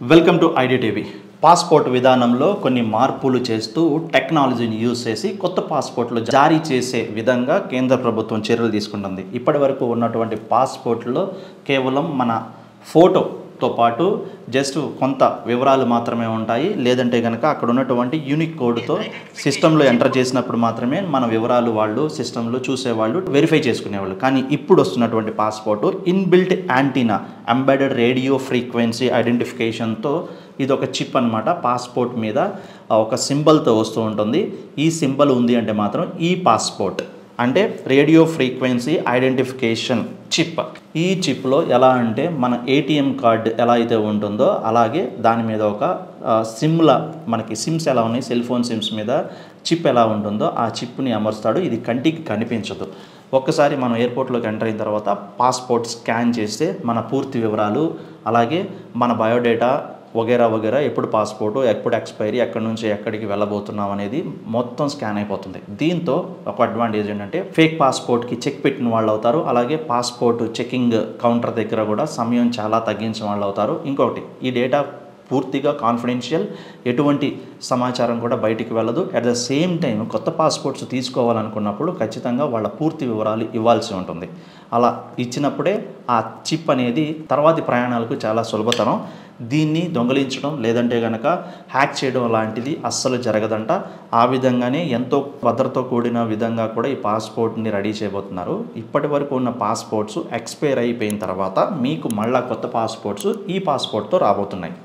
Welcome to ID TV. Passport విధానంలో కొన్ని మార్పులు చేస్తూ టెక్నాలజీని యూజ్ చేసి కొత్త పాస్పోర్ట్లు జారీ చేసే విధంగా కేంద్ర ప్రభుత్వం చర్యలు తీసుకుంటుంది. ఇప్పటి వరకు ఉన్నటువంటి పాస్పోర్ట్లో కేవలం మన ఫోటోతో పాటు జస్ట్ కొంత వివరాలు మాత్రమే ఉంటాయి. లేదంటే కనుక అక్కడ ఉన్నటువంటి యూనిక్ కోడ్తో సిస్టంలో ఎంటర్ చేసినప్పుడు మాత్రమే మన వివరాలు వాళ్ళు సిస్టంలో చూసేవాళ్ళు, వెరిఫై చేసుకునేవాళ్ళు. కానీ ఇప్పుడు వస్తున్నటువంటి passport inbuilt antenna embedded radio frequency ఐడెంటిఫికేషన్తో ఇది ఒక చిప్ అనమాట. పాస్పోర్ట్ మీద ఒక సింబల్తో వస్తూ ఉంటుంది. ఈ సింబల్ ఉంది అంటే మాత్రం ఈ పాస్పోర్ట్ అంటే రేడియో ఫ్రీక్వెన్సీ ఐడెంటిఫికేషన్ చిప్. ఈ చిప్లో ఎలా అంటే మన ఏటీఎం కార్డు ఎలా అయితే ఉంటుందో అలాగే దాని మీద ఒక సిమ్లా, మనకి సిమ్స్ ఎలా ఉన్నాయి, సెల్ ఫోన్ సిమ్స్ మీద చిప్ ఎలా ఉంటుందో ఆ చిప్ని అమరుస్తాడు. ఇది కంటికి కనిపించదు. ఒక్కసారి మనం ఎయిర్పోర్ట్లోకి ఎంటర్ అయిన తర్వాత పాస్పోర్ట్ స్కాన్ చేస్తే మన పూర్తి వివరాలు, అలాగే మన బయోడేటా వగేరా వగేరా, ఎప్పుడు పాస్పోర్టు, ఎప్పుడు ఎక్స్పైరీ, ఎక్కడి నుంచి ఎక్కడికి వెళ్ళబోతున్నాం అనేది మొత్తం స్కాన్ అయిపోతుంది. దీంతో ఒక అడ్వాంటేజ్ ఏంటంటే ఫేక్ పాస్పోర్ట్కి చెక్ పెట్టిన వాళ్ళు అవుతారు. అలాగే పాస్పోర్ట్ చెకింగ్ కౌంటర్ దగ్గర కూడా సమయం చాలా తగ్గించిన వాళ్ళు అవుతారు. ఇంకొకటి, ఈ డేటా పూర్తిగా కాన్ఫిడెన్షియల్, ఎటువంటి సమాచారం కూడా బయటికి వెళ్ళదు. అట్ ద సేమ్ టైం కొత్త పాస్పోర్ట్స్ తీసుకోవాలనుకున్నప్పుడు ఖచ్చితంగా వాళ్ళ పూర్తి వివరాలు ఇవ్వాల్సి ఉంటుంది. అలా ఇచ్చినప్పుడే ఆ చిప్ అనేది తర్వాతి ప్రయాణాలకు చాలా సులభతరం. దీన్ని దొంగలించడం లేదంటే కనుక హ్యాక్ చేయడం లాంటిది అస్సలు జరగదంట. ఆ విధంగానే ఎంతో భద్రతతో కూడిన విధంగా కూడా ఈ పాస్పోర్ట్ని రెడీ చేయబోతున్నారు. ఇప్పటి వరకు ఉన్న పాస్పోర్ట్స్ ఎక్స్పైర్ అయిపోయిన తర్వాత మీకు మళ్ళీ కొత్త పాస్పోర్ట్స్ ఈ పాస్పోర్ట్తో రాబోతున్నాయి.